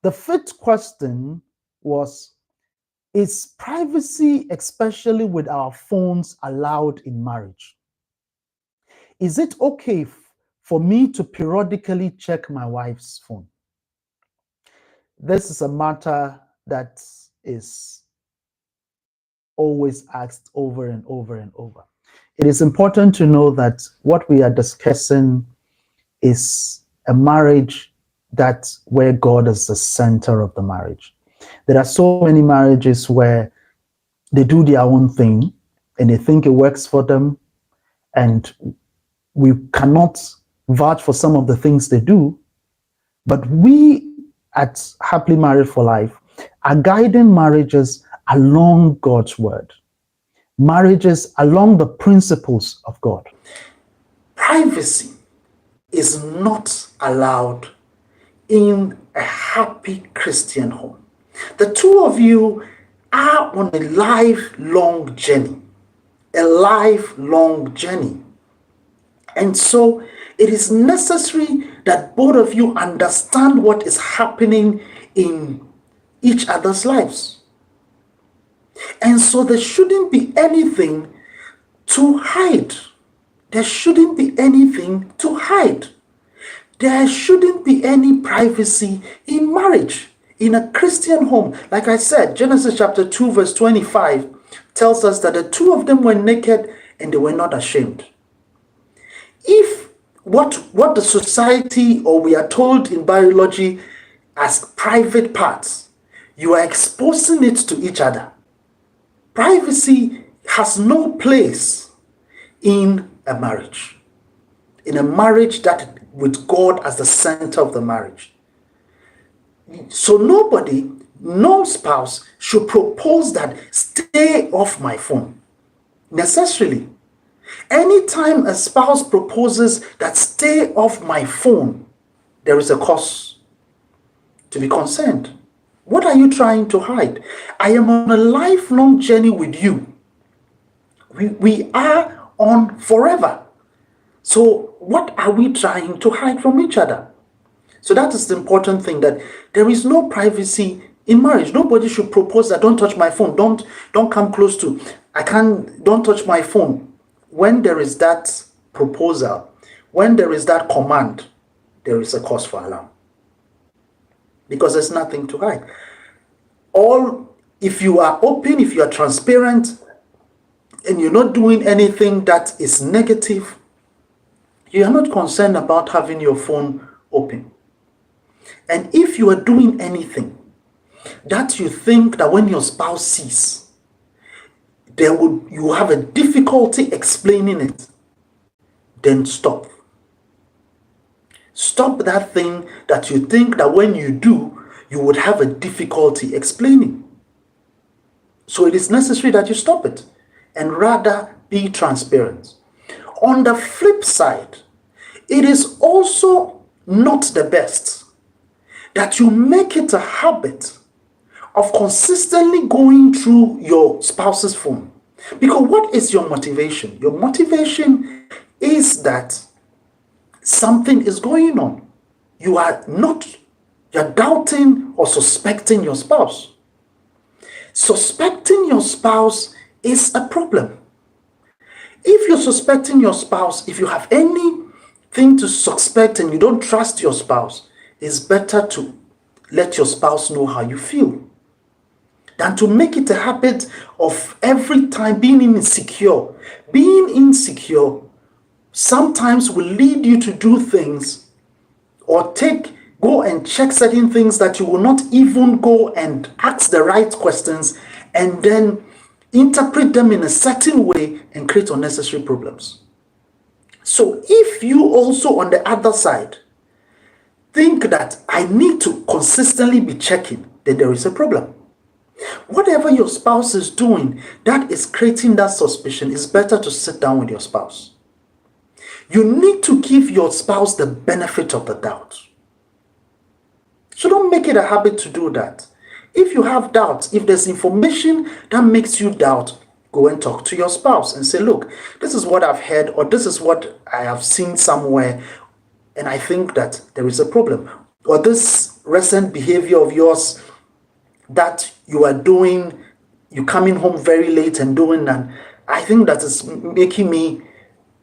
The fifth question was, is privacy, especially with our phones, allowed in marriage? Is it okay for me to periodically check my wife's phone? This is a matter that is always asked over and over and over. It is important to know that what we are discussing is a marriage that where God is the center of the marriage. There are so many marriages where they do their own thing and they think it works for them, and we cannot vouch for some of the things they do, but we at Happily Married for Life are guiding marriages along God's word, marriages along the principles of God. Privacy is not allowed in a happy Christian home. The two of you are on a lifelong journey, a lifelong journey. And so it is necessary that both of you understand what is happening in each other's lives. And so there shouldn't be anything to hide. There shouldn't be anything to hide. There shouldn't be any privacy in marriage, in a Christian home. Like I said, Genesis chapter 2, verse 25 tells us that the two of them were naked and they were not ashamed. If what the society, or we are told in biology, as private parts, you are exposing it to each other. Privacy has no place in a marriage. In a marriage that with God as the center of the marriage. So nobody, no spouse should propose that stay off my phone necessarily. Anytime a spouse proposes that stay off my phone, there is a cause to be concerned. What are you trying to hide? I am on a lifelong journey with you. We are on forever. So what are we trying to hide from each other? So that is the important thing, that there is no privacy in marriage. Nobody should propose that don't touch my phone, don't come close to, don't touch my phone. When there is that proposal, when there is that command, there is a cause for alarm. Because there's nothing to hide. If you are open, if you are transparent, and you're not doing anything that is negative, you are not concerned about having your phone open. And if you are doing anything that you think that when your spouse sees, you have a difficulty explaining it, then stop. Stop that thing that you think that when you do, you would have a difficulty explaining. So it is necessary that you stop it and rather be transparent. On the flip side, it is also not the best that you make it a habit of consistently going through your spouse's phone. Because what is your motivation? Your motivation is that something is going on. You're doubting or suspecting your spouse. Suspecting your spouse is a problem. If you're suspecting your spouse, if you have anything to suspect and you don't trust your spouse, it's better to let your spouse know how you feel than to make it a habit of every time being insecure. Being insecure sometimes will lead you to do things or go and check certain things that you will not even go and ask the right questions, and then interpret them in a certain way and create unnecessary problems. So if you also on the other side think that I need to consistently be checking, then there is a problem. Whatever your spouse is doing that is creating that suspicion, it's better to sit down with your spouse. You need to give your spouse the benefit of the doubt. So don't make it a habit to do that. If you have doubts, if there's information that makes you doubt, go and talk to your spouse and say, look, this is what I've heard, or this is what I have seen somewhere, and I think that there is a problem. Or this recent behavior of yours that you are doing, you coming home very late and doing that, I think that is making me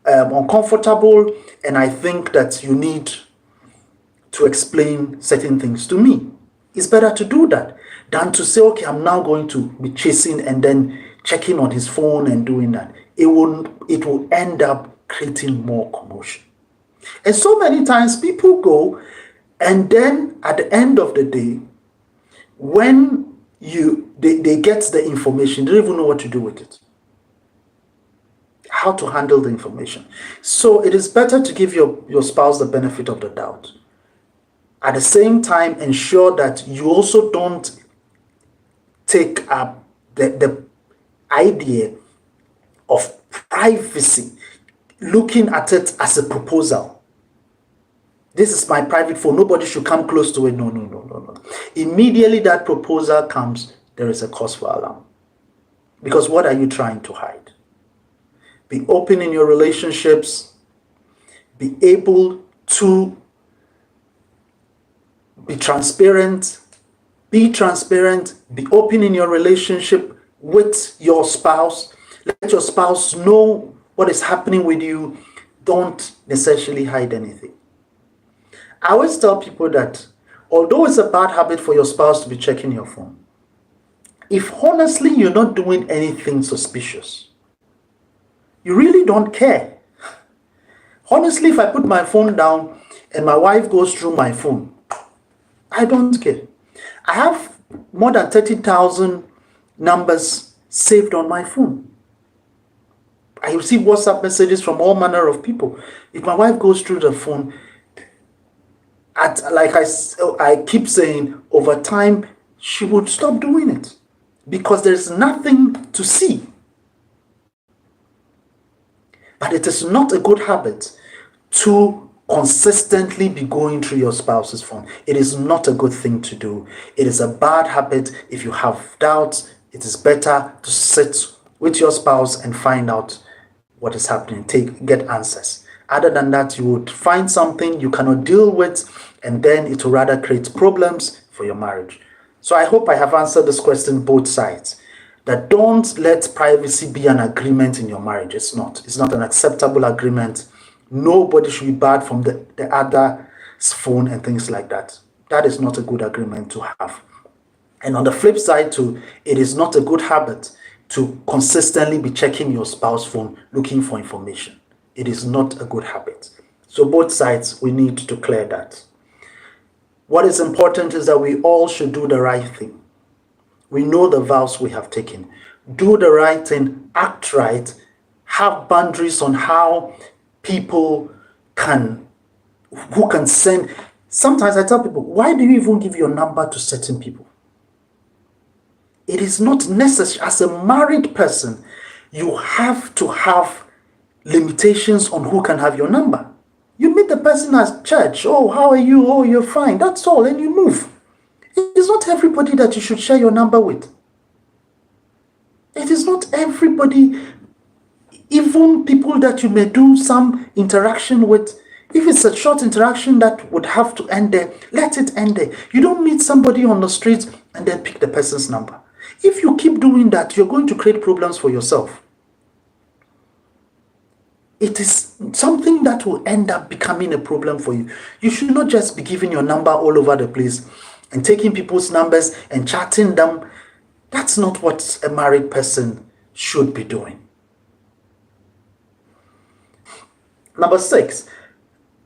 uncomfortable, and I think that you need to explain certain things to me. It's better to do that than to say, okay, I'm now going to be chasing and then checking on his phone and doing that. It will end up creating more commotion. And so many times people go, and then at the end of the day, when they get the information, they don't even know what to do with it, how to handle the information. So it is better to give your spouse the benefit of the doubt. At the same time, ensure that you also don't take up the idea of privacy, looking at it as a proposal. This is my private phone. Nobody should come close to it. No. Immediately that proposal comes, there is a cause for alarm. Because what are you trying to hide? Be open in your relationships. Be able to be transparent. Be transparent. Be open in your relationship with your spouse. Let your spouse know what is happening with you. Don't necessarily hide anything. I always tell people that although it's a bad habit for your spouse to be checking your phone, if honestly you're not doing anything suspicious, you really don't care. Honestly, if I put my phone down and my wife goes through my phone, I don't care. I have more than 30,000 numbers saved on my phone. I receive WhatsApp messages from all manner of people. If my wife goes through the phone, like I keep saying, over time, she would stop doing it because there's nothing to see. But it is not a good habit to consistently be going through your spouse's phone. It is not a good thing to do. It is a bad habit. If you have doubts, it is better to sit with your spouse and find out what is happening. Get answers. Other than that, you would find something you cannot deal with, and then it will rather create problems for your marriage. So I hope I have answered this question both sides. That don't let privacy be an agreement in your marriage. It's not. It's not an acceptable agreement. Nobody should be barred from the other's phone and things like that. That is not a good agreement to have. And on the flip side too, it is not a good habit to consistently be checking your spouse's phone looking for information. It is not a good habit. So both sides, we need to clear that. What is important is that we all should do the right thing. We know the vows we have taken. Do the right thing, act right, have boundaries on how people who can send. Sometimes I tell people, why do you even give your number to certain people? It is not necessary. As a married person, you have to have limitations on who can have your number. You meet the person at church. Oh, how are you? Oh, you're fine. That's all. And you move. It is not everybody that you should share your number with. It is not everybody, even people that you may do some interaction with. If it's a short interaction that would have to end there, let it end there. You don't meet somebody on the street and then pick the person's number. If you keep doing that, you're going to create problems for yourself. It is something that will end up becoming a problem for you. You should not just be giving your number all over the place and taking people's numbers and chatting them. That's not what a married person should be doing. Number 6,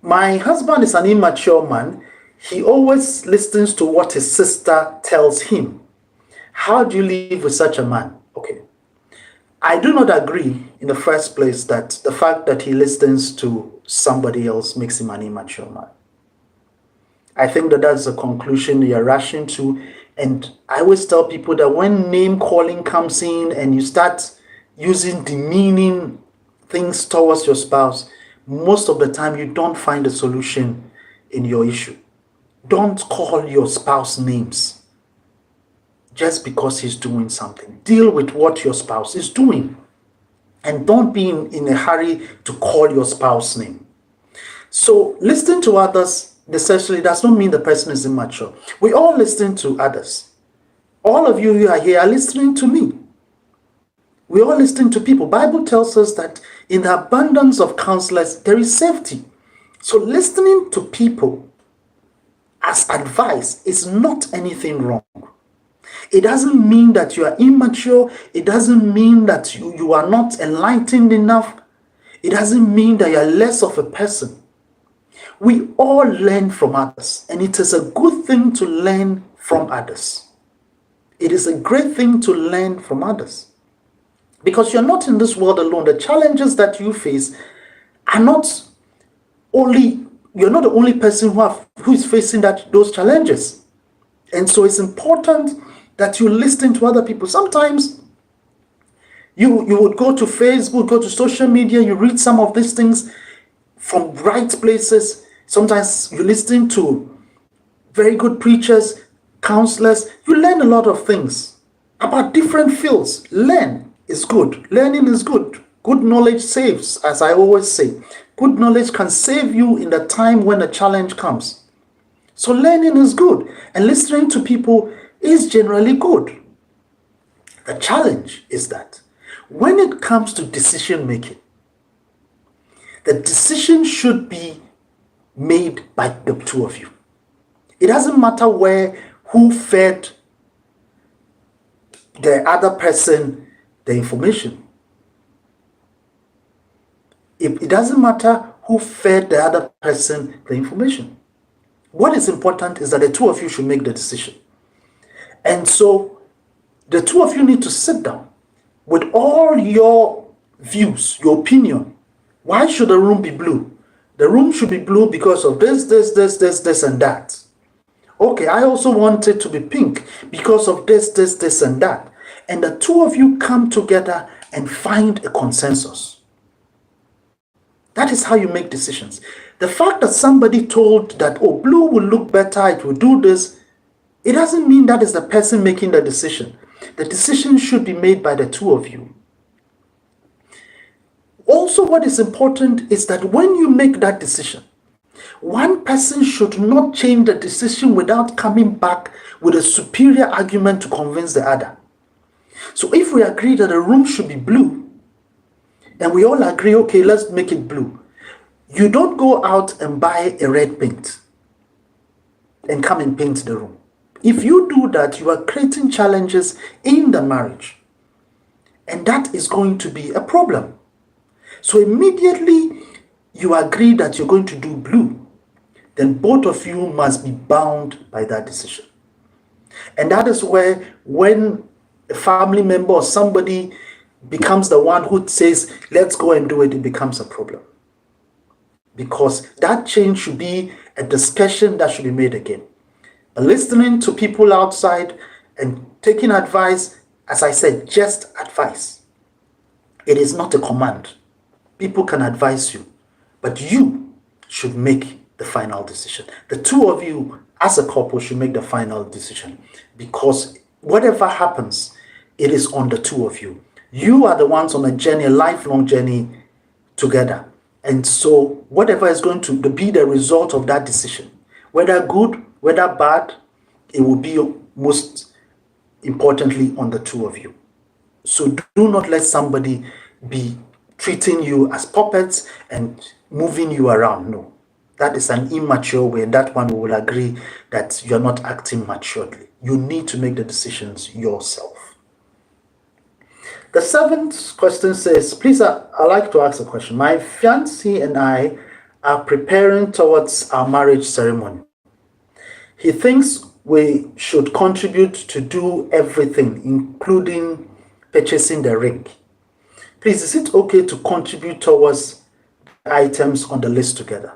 my husband is an immature man. He always listens to what his sister tells him. How do you live with such a man? Okay. I do not agree in the first place that the fact that he listens to somebody else makes him an immature man. I think that that's a conclusion you're rushing to. And I always tell people that when name calling comes in and you start using demeaning things towards your spouse, most of the time you don't find a solution in your issue. Don't call your spouse names just because he's doing something. Deal with what your spouse is doing. And don't be in a hurry to call your spouse name. So listening to others necessarily does not mean the person is immature. We all listen to others. All of you who are here are listening to me. We all listen to people. Bible tells us that in the abundance of counselors, there is safety. So listening to people as advice is not anything wrong. It doesn't mean that you are immature. It doesn't mean that you are not enlightened enough. It doesn't mean that you are less of a person. We all learn from others, and it is a good thing to learn from others. It is a great thing to learn from others. Because you're not in this world alone. The challenges that you face are not only, you're not the only person who is facing those challenges. And so it's important that you listen to other people. Sometimes you would go to Facebook, go to social media, you read some of these things from right places. Sometimes you listen to very good preachers, counselors. You learn a lot of things about different fields. Learn is good. Learning is good. Good knowledge saves, as I always say. Good knowledge can save you in the time when a challenge comes. So learning is good, and listening to people is generally good. The challenge is that when it comes to decision making, the decision should be made by the two of you. It doesn't matter who fed the other person the information. It doesn't matter who fed the other person the information. What is important is that the two of you should make the decision. And so the two of you need to sit down with all your views, your opinion. Why should the room be blue? The room should be blue because of this, and that. Okay, I also want it to be pink because of this, and that. And the two of you come together and find a consensus. That is how you make decisions. The fact that somebody told that, oh, blue will look better, it will do this, it doesn't mean that is the person making the decision. The decision should be made by the two of you. Also, what is important is that when you make that decision, one person should not change the decision without coming back with a superior argument to convince the other. So if we agree that the room should be blue, and we all agree, okay, let's make it blue. You don't go out and buy a red paint and come and paint the room. If you do that, you are creating challenges in the marriage. And that is going to be a problem. So immediately you agree that you're going to do blue, then both of you must be bound by that decision. And that is where when a family member or somebody becomes the one who says, let's go and do it, it becomes a problem. Because that change should be a discussion that should be made again. But listening to people outside and taking advice, as I said, just advice. It is not a command. People can advise you, but you should make the final decision. The two of you as a couple should make the final decision, because whatever happens, it is on the two of you. You are the ones on a journey, a lifelong journey together. And so whatever is going to be the result of that decision, whether good, whether bad, it will be most importantly on the two of you. So do not let somebody be treating you as puppets and moving you around. No, that is an immature way. And that one we will agree that you're not acting maturely. You need to make the decisions yourself. The seventh question says, please, I'd like to ask a question. My fiancé and I are preparing towards our marriage ceremony. He thinks we should contribute to do everything, including purchasing the ring. Please, is it okay to contribute towards the items on the list together?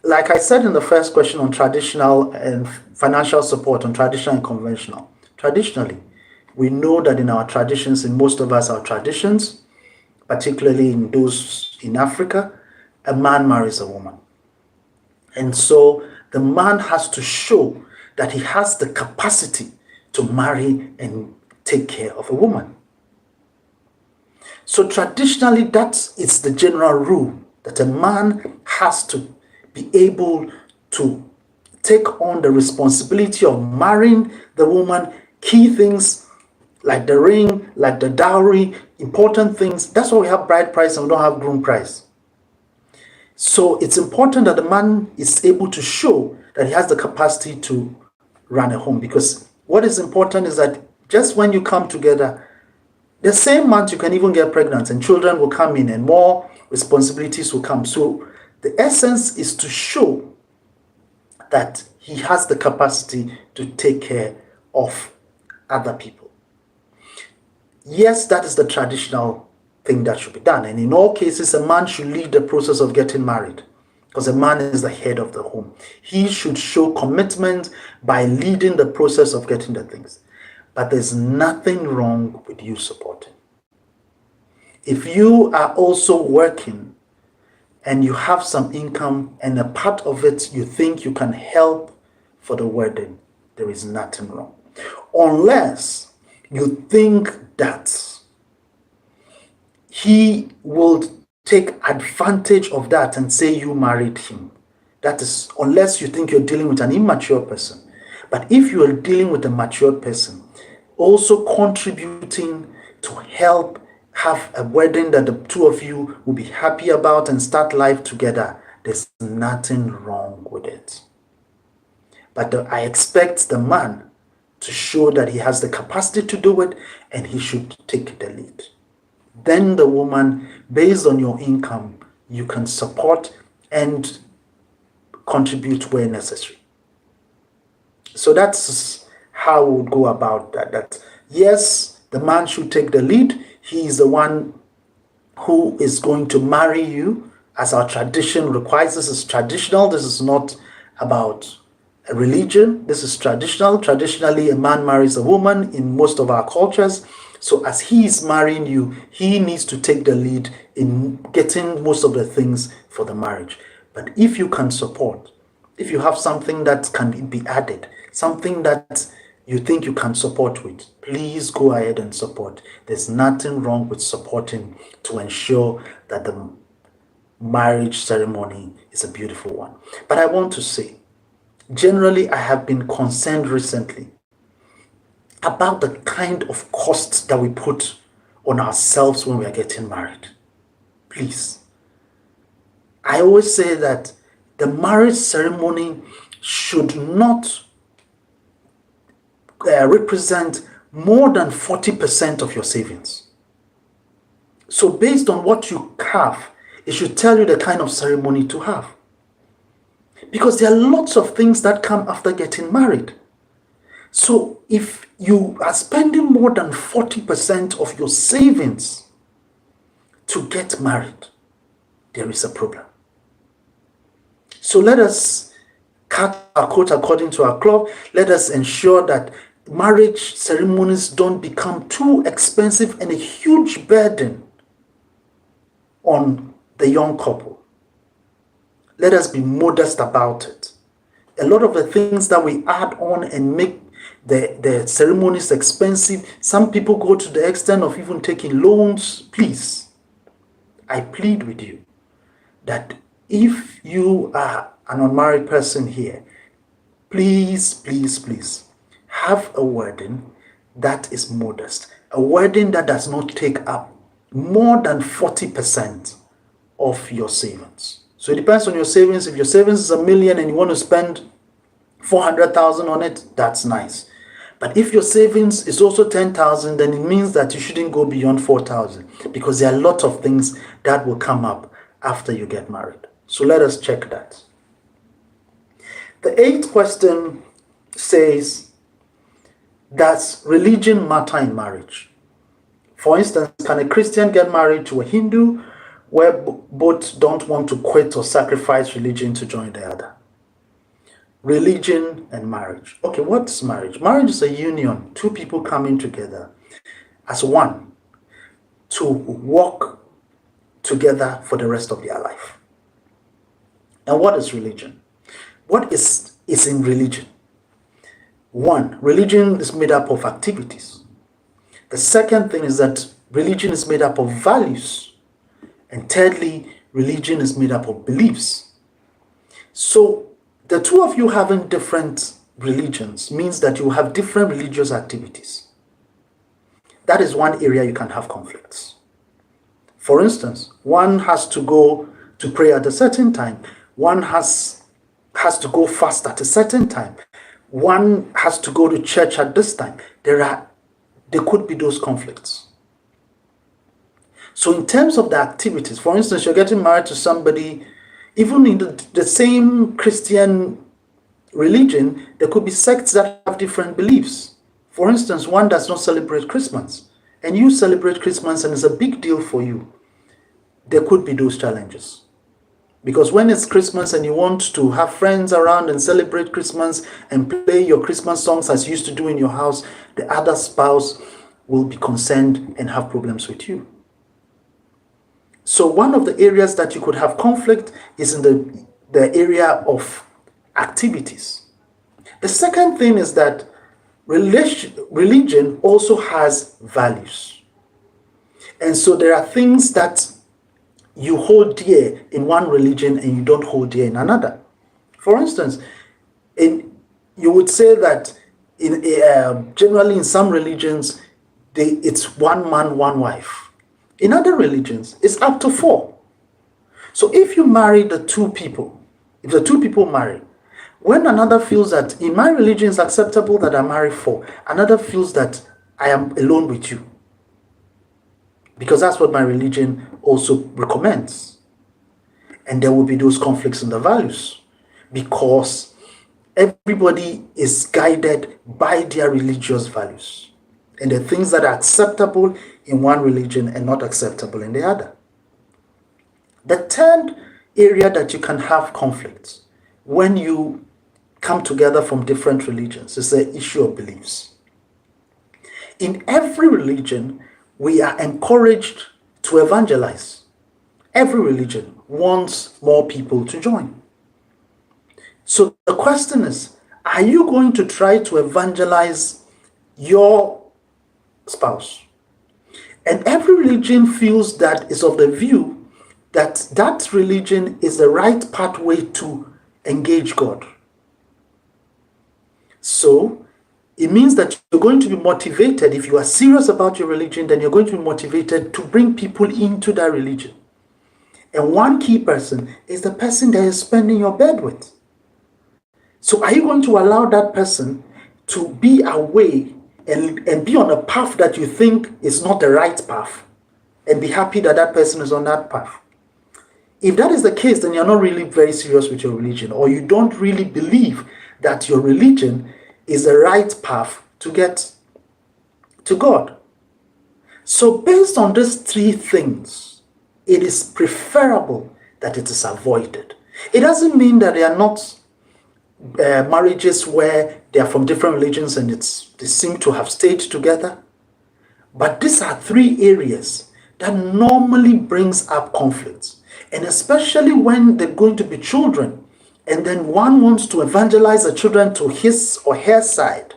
Like I said in the first question on traditional and financial support on traditional and conventional, traditionally, we know that in our traditions, in most of us, our traditions, particularly in those in Africa, a man marries a woman. And so the man has to show that he has the capacity to marry and take care of a woman. So traditionally, that is the general rule, that a man has to be able to take on the responsibility of marrying the woman, key things like the ring, like the dowry, important things. That's why we have bride price and we don't have groom price. So it's important that the man is able to show that he has the capacity to run a home, because what is important is that just when you come together, the same month you can even get pregnant and children will come in and more responsibilities will come. So the essence is to show that he has the capacity to take care of other people. Yes, that is the traditional thing that should be done. And in all cases, a man should lead the process of getting married, because a man is the head of the home. He should show commitment by leading the process of getting the things. But there's nothing wrong with you supporting. If you are also working and you have some income and a part of it you think you can help for the wedding, there is nothing wrong. Unless you think that he will take advantage of that and say you married him. That is, unless you think you're dealing with an immature person. But if you are dealing with a mature person, also contributing to help have a wedding that the two of you will be happy about and start life together, there's nothing wrong with it. But I expect the man to show that he has the capacity to do it, and he should take the lead. Then the woman, based on your income, you can support and contribute where necessary. So that's how we would go about that. That yes, the man should take the lead. He is the one who is going to marry you, as our tradition requires. This is traditional. This is not about a religion. This is traditional. Traditionally, a man marries a woman in most of our cultures. So as he is marrying you, he needs to take the lead in getting most of the things for the marriage. But if you can support, if you have something that can be added, something that you think you can support with, please go ahead and support. There's nothing wrong with supporting to ensure that the marriage ceremony is a beautiful one. But I want to say, generally, I have been concerned recently about the kind of cost that we put on ourselves when we are getting married. Please. I always say that the marriage ceremony should not represent more than 40% of your savings. So based on what you have, it should tell you the kind of ceremony to have. Because there are lots of things that come after getting married. So if you are spending more than 40% of your savings to get married, there is a problem. So let us cut our coat according to our cloth. Let us ensure that marriage ceremonies don't become too expensive and a huge burden on the young couple. Let us be modest about it. A lot of the things that we add on and make the ceremonies expensive, some people go to the extent of even taking loans. Please, I plead with you that if you are an unmarried person here, please, please, please have a wedding that is modest, a wedding that does not take up more than 40% of your savings. So it depends on your savings. If your savings is $1 million and you want to spend 400,000 on it, that's nice. But if your savings is also 10,000, then it means that you shouldn't go beyond 4,000, because there are a lot of things that will come up after you get married. So let us check that. The 8th question says, does religion matter in marriage? For instance, can a Christian get married to a Hindu where both don't want to quit or sacrifice religion to join the other? Religion and marriage. Okay, what's marriage? Marriage is a union, two people coming together as one to walk together for the rest of their life. And what is religion? What is in religion? One, religion is made up of activities. The second thing is that religion is made up of values. And thirdly, religion is made up of beliefs. So the two of you having different religions means that you have different religious activities. That is one area you can have conflicts. For instance, one has to go to pray at a certain time. One has to go fast at a certain time. One has to go to church at this time. There could be those conflicts. So in terms of the activities, for instance, you're getting married to somebody, even in the same Christian religion, there could be sects that have different beliefs. For instance, one does not celebrate Christmas, and you celebrate Christmas and it's a big deal for you. There could be those challenges. Because when it's Christmas and you want to have friends around and celebrate Christmas and play your Christmas songs as you used to do in your house, the other spouse will be concerned and have problems with you. So one of the areas that you could have conflict is in the area of activities. The second thing is that religion also has values. And so there are things that you hold dear in one religion and you don't hold dear in another. For instance, you would say that generally in some religions, it's one man, one wife. In other religions, it's up to 4. So if you marry if the two people marry, when another feels that in my religion it's acceptable that I marry 4, another feels that I am alone with you. Because that's what my religion also recommends. And there will be those conflicts in the values. Because everybody is guided by their religious values. And the things that are acceptable in one religion and not acceptable in the other. The third area that you can have conflicts when you come together from different religions is the issue of beliefs. In every religion, we are encouraged to evangelize. Every religion wants more people to join. So the question is, are you going to try to evangelize your spouse? And every religion feels that is of the view that that religion is the right pathway to engage God. So it means that you're going to be motivated. If you are serious about your religion, then you're going to be motivated to bring people into that religion. And one key person is the person that you're spending your bed with. So are you going to allow that person to be away and be on a path that you think is not the right path and be happy that that person is on that path? If that is the case, then you're not really very serious with your religion, or you don't really believe that your religion is the right path to get to God. So based on these 3 things, it is preferable that it is avoided. It doesn't mean that they are not marriages where they are from different religions and they seem to have stayed together. But these are 3 areas that normally brings up conflicts. And especially when they're going to be children, and then one wants to evangelize the children to his or her side,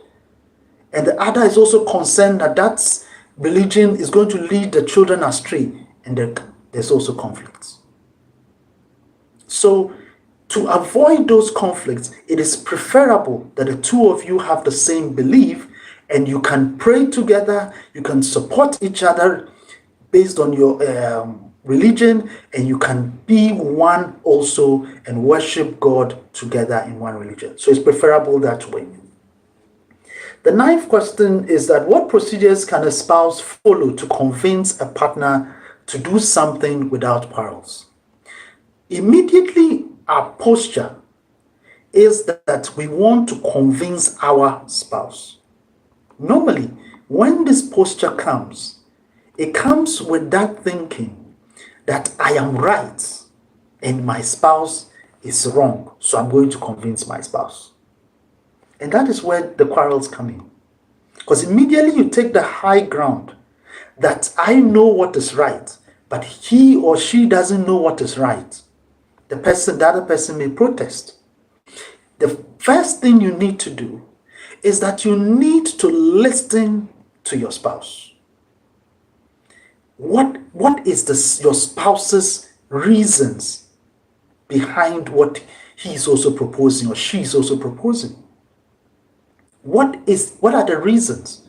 and the other is also concerned that that religion is going to lead the children astray, and there's also conflicts. So to avoid those conflicts, it is preferable that the two of you have the same belief and you can pray together, you can support each other based on your religion, and you can be one also and worship God together in one religion. So it's preferable that way. The 9th question is that what procedures can a spouse follow to convince a partner to do something without quarrels? Immediately, our posture is that we want to convince our spouse. Normally, when this posture comes, it comes with that thinking that I am right and my spouse is wrong, so I'm going to convince my spouse. And that is where the quarrels come in. Because immediately you take the high ground that I know what is right, but he or she doesn't know what is right. The other person may protest. The first thing you need to do is that you need to listen to your spouse. What is your spouse's reasons behind what he's also proposing or she's also proposing. What are the reasons?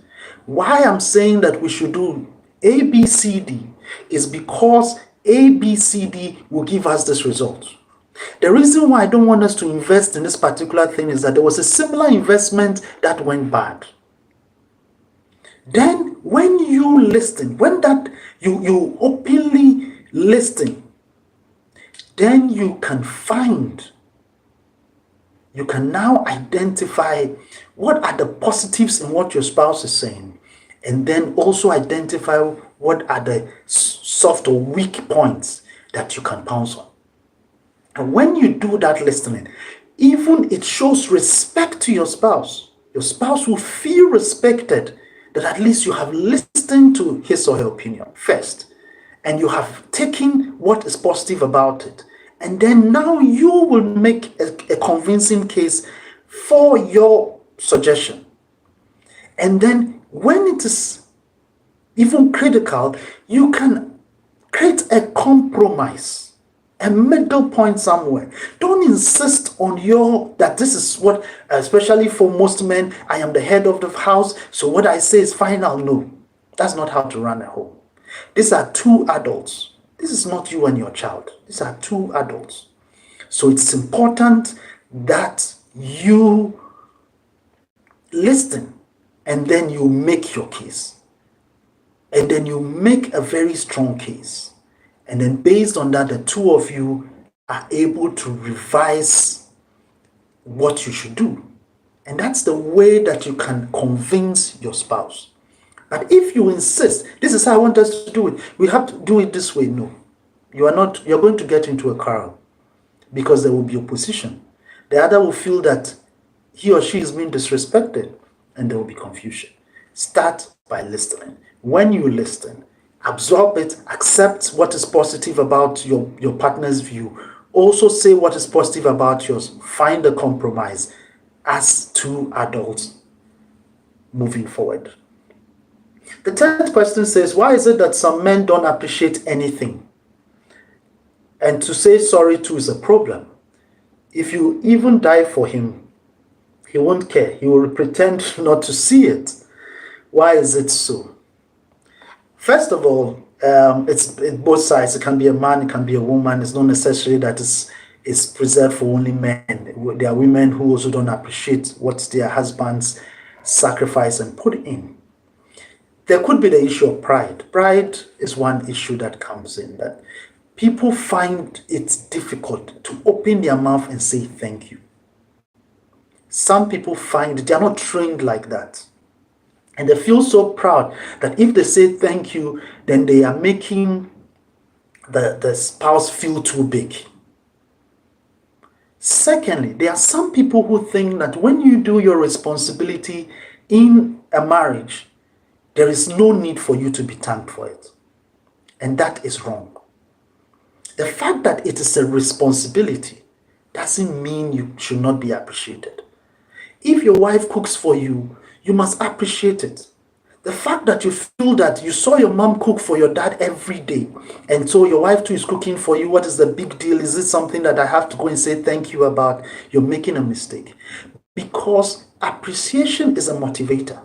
Why I'm saying that we should do A, B, C, D is because A, B, C, D will give us this result. The reason why I don't want us to invest in this particular thing is that there was a similar investment that went bad. Then when you listen, when that you openly listen, then you can now identify what are the positives in what your spouse is saying, and then also identify what are the soft or weak points that you can pounce on. And when you do that listening, even it shows respect to your spouse. Your spouse will feel respected that at least you have listened to his or her opinion first, and you have taken what is positive about it. And then now you will make a convincing case for your suggestion. And then when it is even critical, you can create a compromise, a middle point somewhere. Don't insist on that this is what, especially for most men, I am the head of the house, so what I say is final. No, that's not how to run a home. These are two adults. This is not you and your child. These are two adults. So it's important that you listen and then you make your case. And then you make a very strong case. And then based on that, the two of you are able to revise what you should do. And that's the way that you can convince your spouse. But if you insist, this is how I want us to do it, we have to do it this way. No, you're going to get into a quarrel because there will be opposition. The other will feel that he or she is being disrespected and there will be confusion. Start by listening. When you listen, absorb it, accept what is positive about your partner's view. Also say what is positive about yours. Find a compromise as two adults moving forward. The 10th question says, why is it that some men don't appreciate anything? And to say sorry to is a problem. If you even die for him, he won't care. He will pretend not to see it. Why is it so? First of all, it's both sides. It can be a man, it can be a woman. It's not necessary that it's preserved for only men. There are women who also don't appreciate what their husbands sacrifice and put in. There could be the issue of pride. Pride is one issue that comes in, that people find it difficult to open their mouth and say thank you. Some people find they are not trained like that. And they feel so proud that if they say thank you, then they are making the spouse feel too big. Secondly, there are some people who think that when you do your responsibility in a marriage, there is no need for you to be thanked for it. And that is wrong. The fact that it is a responsibility doesn't mean you should not be appreciated. If your wife cooks for you, you must appreciate it. The fact that you feel that you saw your mom cook for your dad every day, and so your wife too is cooking for you, what is the big deal? Is it something that I have to go and say thank you about? You're making a mistake. Because appreciation is a motivator.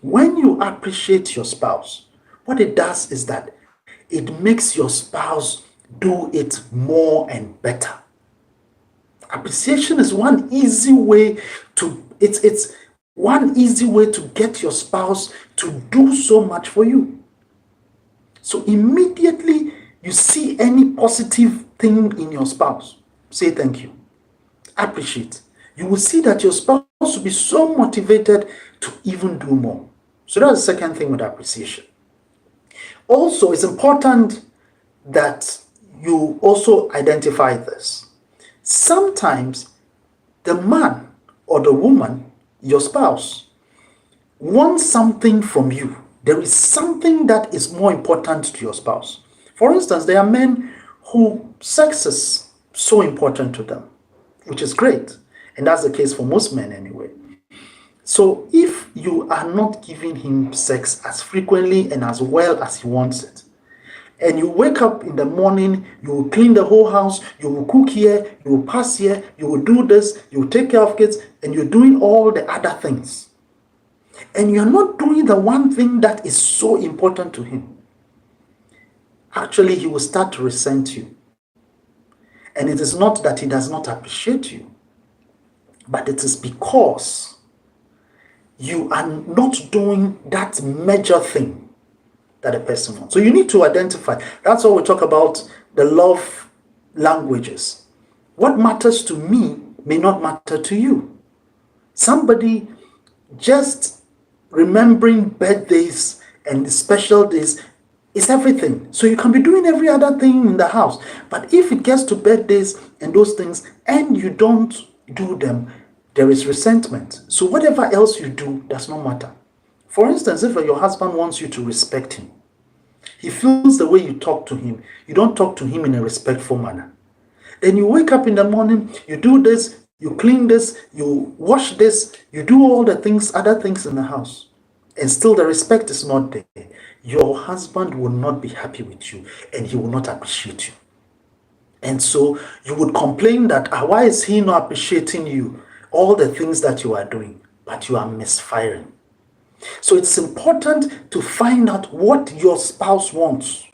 When you appreciate your spouse, what it does is that it makes your spouse do it more and better. Appreciation is one easy way to get your spouse to do so much for you. So immediately you see any positive thing in your spouse, say thank you. Appreciate. You will see that your spouse will be so motivated to even do more. So that's the second thing with appreciation. Also, it's important that you also identify this. Sometimes the man or the woman, your spouse, wants something from you. There is something that is more important to your spouse. For instance, there are men who sex is so important to them, which is great. And that's the case for most men anyway. So if you are not giving him sex as frequently and as well as he wants it, And you wake up in the morning, you will clean the whole house, you will cook here, you will pass here, you will do this, you will take care of kids, and you're doing all the other things. And you're not doing the one thing that is so important to him. Actually, he will start to resent you. And it is not that he does not appreciate you, but it is because you are not doing that major thing that a person wants. So you need to identify. That's why we talk about the love languages. What matters to me may not matter to you. Somebody just remembering birthdays and special days is everything. So you can be doing every other thing in the house. But if it gets to birthdays and those things and you don't do them, there is resentment. So whatever else you do does not matter. For instance, if your husband wants you to respect him, he feels the way you talk to him, you don't talk to him in a respectful manner. Then you wake up in the morning, you do this, you clean this, you wash this, you do all the things, other things in the house, and still the respect is not there. Your husband will not be happy with you and he will not appreciate you. And so you would complain that, why is he not appreciating you? All the things that you are doing, but you are misfiring. So it's important to find out what your spouse wants.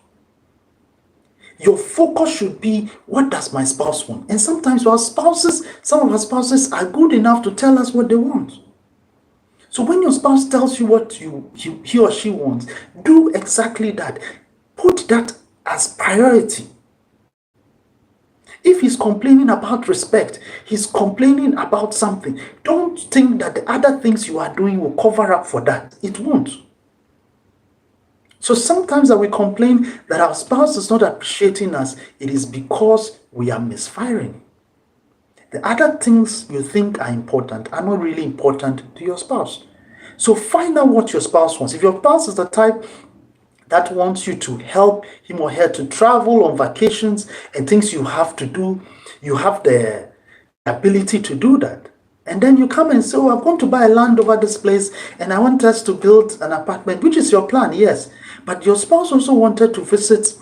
Your focus should be, what does my spouse want? And sometimes some of our spouses are good enough to tell us what they want. So when your spouse tells you what he or she wants, do exactly that. Put that as priority. If he's complaining about respect, he's complaining about something, don't think that the other things you are doing will cover up for that. It won't. So sometimes that we complain that our spouse is not appreciating us, it is because we are misfiring. The other things you think are important are not really important to your spouse. So find out what your spouse wants. If your spouse is the type that wants you to help him or her to travel on vacations and things you have to do, you have the ability to do that. And then you come and say, I'm going to buy a land over this place and I want us to build an apartment, which is your plan, yes. But your spouse also wanted to visit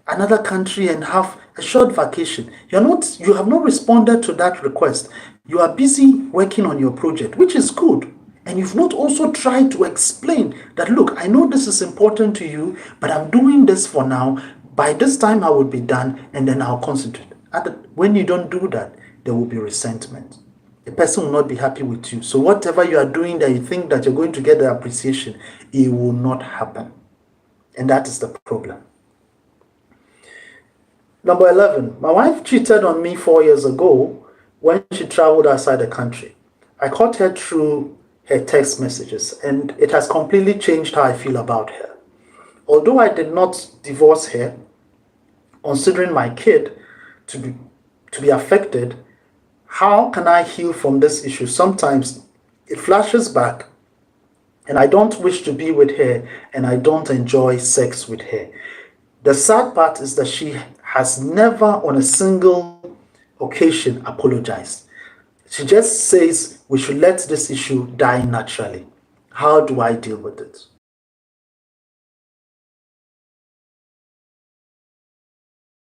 another country and have a short vacation. You have not responded to that request. You are busy working on your project, which is good. And you've not also tried to explain that, look, I know this is important to you, but I'm doing this for now. By this time I will be done and then I'll concentrate. When you don't do that, there will be resentment. The person will not be happy with you. So whatever you are doing that you think that you're going to get the appreciation, it will not happen. And that is the problem. Number 11, my wife cheated on me 4 years ago when she traveled outside the country. I caught her through her text messages, and it has completely changed how I feel about her. Although I did not divorce her, considering my kid to be affected, how can I heal from this issue? Sometimes it flashes back, and I don't wish to be with her, and I don't enjoy sex with her. The sad part is that she has never on a single occasion apologized. She just says we should let this issue die naturally. How do I deal with it?